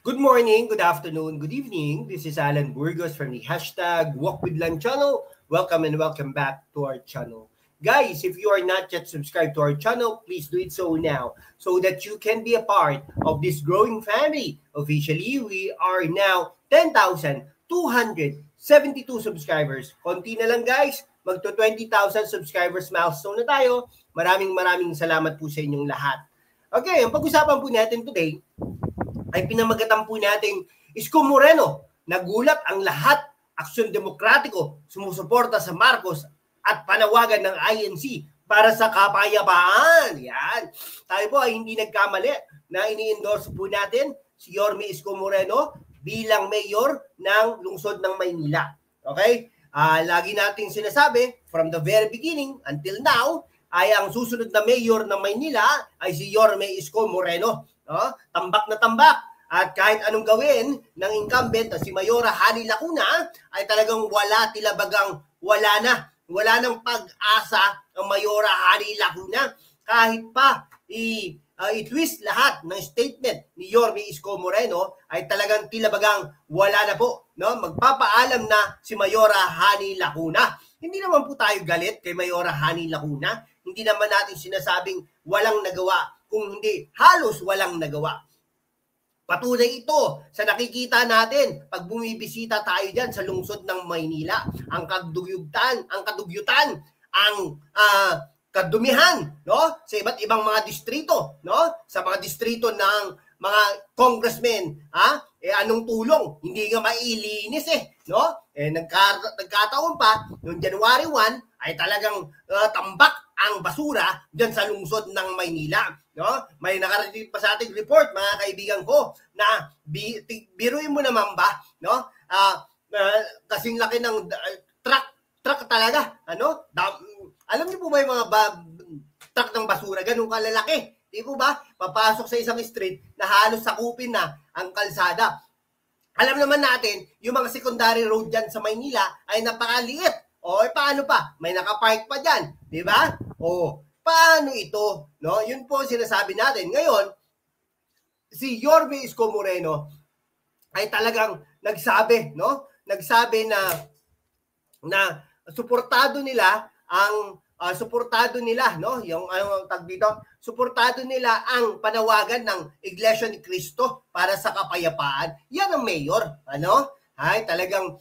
Good morning, good afternoon, good evening. This is Alan Burgos from the hashtag Walk with Lan channel. Welcome and welcome back to our channel. Guys, if you are not yet subscribed to our channel, please do it so now so that you can be a part of this growing family. Officially, we are now 10,272 subscribers. Konti na lang guys, magto 20,000 subscribers milestone na tayo. Maraming salamat po sa inyong lahat. Okay, ang pag-usapan po natin today ay pinamagatan po nating Isko Moreno. Nagulat ang lahat, Aksyon Demokratiko, sumusuporta sa Marcos at panawagan ng INC para sa kapayapaan. Yan. Tayo po ay hindi nagkamali na ini-endorse po natin si Yorme Isko Moreno bilang mayor ng lungsod ng Maynila. Okay? Lagi nating sinasabi from the very beginning until now ay ang susunod na mayor ng Maynila ay si Yorme Isko Moreno. Tambak na tambak. At kahit anong gawin ng incumbent na si Mayora Hani Lacuna ay talagang wala tilabagang wala na. Wala nang pag-asa ang Mayora Hani Lacuna. Kahit pa i-twist lahat ng statement ni Yorme Isko Moreno ay talagang tilabagang wala na po. Magpapaalam na si Mayora Hani Lacuna. Hindi naman po tayo galit kay Mayora Hani Lacuna. Hindi naman natin sinasabing walang nagawa, kung hindi halos walang nagawa. Patunay ito sa nakikita natin pag bumibisita tayo dyan sa lungsod ng Maynila. Ang kadugyutan, ang kadumihan, no? Sa iba't ibang mga distrito, no? Sa mga distrito ng mga congressmen, anong tulong? Hindi nga mailinis no? Nagkataon pa, noong January 1, ay talagang tambak ang basura dyan sa lungsod ng Maynila. No? May nakarating pa sa ating report, mga kaibigan ko, na biruin mo naman ba, no? Kasing laki ng truck talaga, ano? Alam niyo po ba yung mga truck ng basura, ganun kalalaki? Di po ba? Papasok sa isang street na halos sakupin na ang kalsada. Alam naman natin, yung mga secondary road dyan sa Maynila ay napakaliit. O, paano pa? May nakapark pa dyan. Di ba? O, paano ito? No? Yun po ang sinasabi natin. Ngayon, si Yorme Isko Moreno ay talagang nagsabi, no? Nagsabi na suportado nila ang no? Yung tag dito, suportado nila ang panawagan ng Iglesia ni Cristo para sa kapayapaan. Yan ang mayor, ano? Ay talagang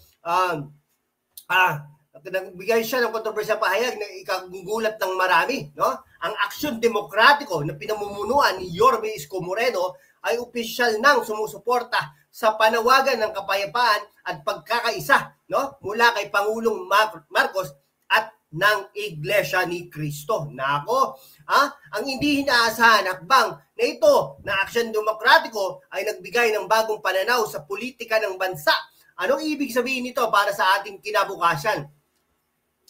nagbigay siya ng kontrobersyang pahayag na ikagugulat ng marami, no? Ang Aksyon Demokratiko na pinamumunuan ni Yorme Isko Moreno ay opisyal nang sumusuporta sa panawagan ng kapayapaan at pagkakaisa, no? Mula kay Pangulong Marcos at ng Iglesia ni Cristo. Nako, ang hindi inaasahan hakbang na ito na Aksyon Demokratiko ay nagbigay ng bagong pananaw sa politika ng bansa. Anong ibig sabihin nito para sa ating kinabukasan?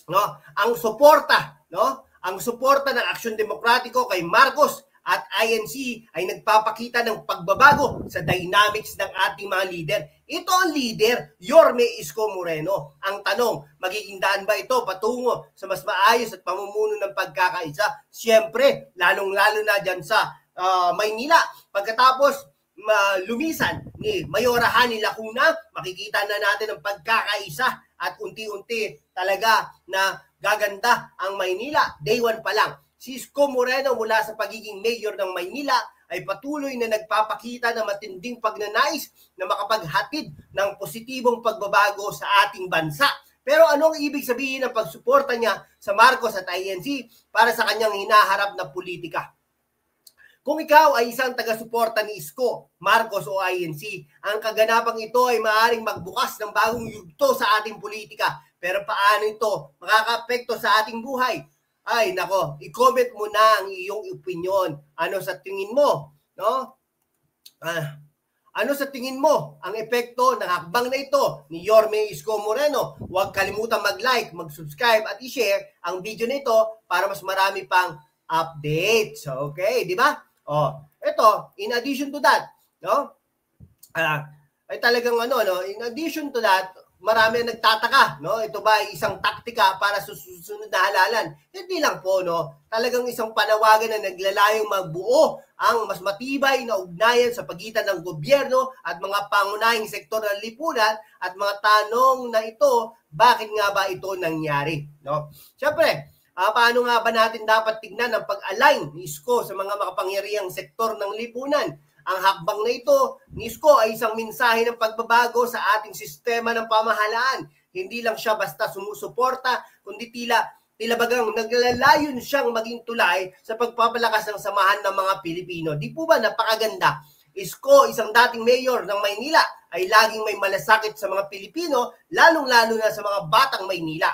No, ang suporta ng Aksyon Demokratiko kay Marcos at INC ay nagpapakita ng pagbabago sa dynamics ng ating mga leader. Ito ang leader, Yorme Isko Moreno. Ang tanong, magiging daan ba ito patungo sa mas maayos at pamumuno ng pagkakaisa? Siyempre, lalong-lalo na dyan sa Maynila. Pagkatapos lumisan ni Mayora Hani Lacuna, makikita na natin ang pagkakaisa at unti-unti talaga na gaganda ang Maynila. Day 1 pa lang. Si Isko Moreno mula sa pagiging mayor ng Maynila ay patuloy na nagpapakita ng matinding pagnanais na makapaghatid ng positibong pagbabago sa ating bansa. Pero anong ibig sabihin ng pagsuporta niya sa Marcos at INC para sa kanyang hinaharap na politika? Kung ikaw ay isang taga-suporta ni Isko, Marcos o INC, ang kaganapang ito ay maaaring magbukas ng bagong yugto sa ating politika. Pero paano ito makakaapekto sa ating buhay? Ay, nako, i-comment mo na ang iyong opinion. Ano sa tingin mo? No? Ano sa tingin mo ang epekto ng hakbang na ito ni Yorme Isko Moreno? Huwag kalimutan mag-like, mag-subscribe at i-share ang video nito para mas marami pang updates. Okay, di ba? Ito, in addition to that, no? Ay talagang in addition to that, marami ang nagtataka, no? Ito ba ay isang taktika para sa susunod na halalan? Hindi lang po, no? Talagang isang panawagan na naglalayong magbuo ang mas matibay na ugnayan sa pagitan ng gobyerno at mga pangunahing sektor ng lipunan at mga tanong na ito, bakit nga ba ito nangyari? No? Siyempre, paano nga ba natin dapat tignan ang pag-align ni Isko sa mga makapangyarihang sektor ng lipunan? Ang hakbang na ito ni Isko ay isang mensahe ng pagbabago sa ating sistema ng pamahalaan. Hindi lang siya basta sumusuporta, kundi tila bagang naglalayon siyang maging tulay sa pagpapalakas ng samahan ng mga Pilipino. Di po ba napakaganda? Isko, isang dating mayor ng Maynila, ay laging may malasakit sa mga Pilipino, lalong-lalo na sa mga batang Maynila.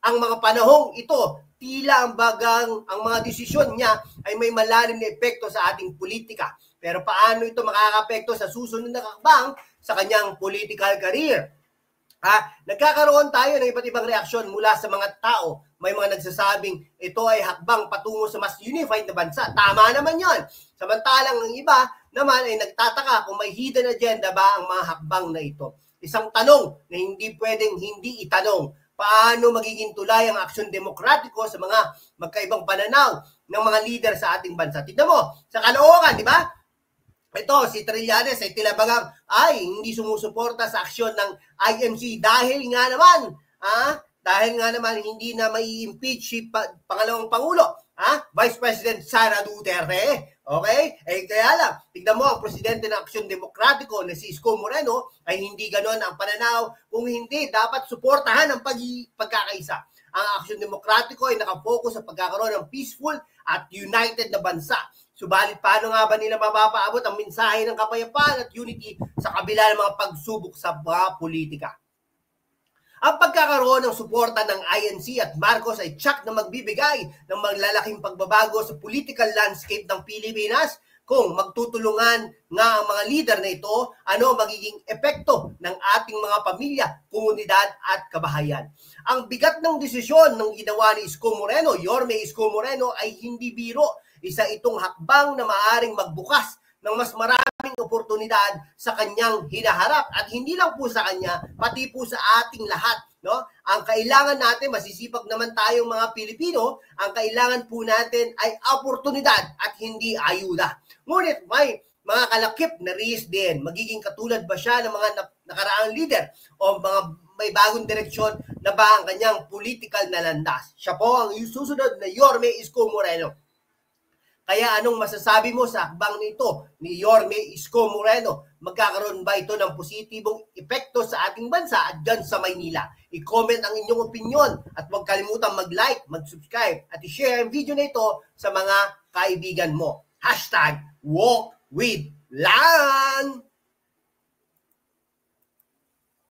Ang mga panahong ito, tila ang mga desisyon niya ay may malalim na epekto sa ating politika. Pero paano ito makakapekto sa susunod na hakbang sa kanyang political career? Nagkakaroon tayo ng iba't ibang reaksyon mula sa mga tao. May mga nagsasabing ito ay hakbang patungo sa mas unified na bansa. Tama naman yon. Samantalang ang iba naman ay nagtataka kung may hidden agenda ba ang mga hakbang na ito. Isang tanong na hindi pwedeng hindi itanong. Paano magiging tulay ang aksyon demokratiko sa mga magkaibang pananaw ng mga leader sa ating bansa? Tignan mo, sa Caloocan, di ba? Ito, si Trillanes ay tila bagang hindi sumusuporta sa aksyon ng IMC dahil nga naman hindi na mai-impeach si pangalawang Pangulo, Vice President Sara Duterte. Okay? Kaya lang, tignan mo, ang presidente ng Aksyon Demokratiko na si Isko Moreno ay hindi ganon ang pananaw, kung hindi dapat suportahan ang pagkakaisa. Ang Aksyon Demokratiko ay nakafocus sa pagkakaroon ng peaceful at united na bansa. Subalit, paano nga ba nila mapapaabot ang mensahe ng kapayapaan at unity sa kabila ng mga pagsubok sa mga politika? Ang pagkakaroon ng suporta ng INC at Marcos ay tsak na magbibigay ng malalaking pagbabago sa political landscape ng Pilipinas. Kung magtutulungan nga ang mga leader na ito, ano magiging epekto ng ating mga pamilya, komunidad at kabahayan. Ang bigat ng desisyon ng ginawa ni Isko Moreno, Yorme Isko Moreno, ay hindi biro. Isa itong hakbang na maaaring magbukas ng mas maraming oportunidad sa kanyang hinaharap. At hindi lang po sa kanya, pati po sa ating lahat. No? Ang kailangan natin, masisipag naman tayong mga Pilipino, ang kailangan po natin ay oportunidad at hindi ayuda. Ngunit may mga kalakip na risk din. Magiging katulad ba siya ng mga nakaraang leader o mga may bagong direksyon na ba ang kanyang political na landas? Siya po ang susunod na Yorme Isko Moreno. Kaya anong masasabi mo sa hakbang nito ni Yorme Isko Moreno? Magkakaroon ba ito ng positibong epekto sa ating bansa at dyan sa Maynila? I-comment ang inyong opinion at huwag kalimutang mag-like, mag-subscribe at i-share ang video na ito sa mga kaibigan mo. #WalkWithLan!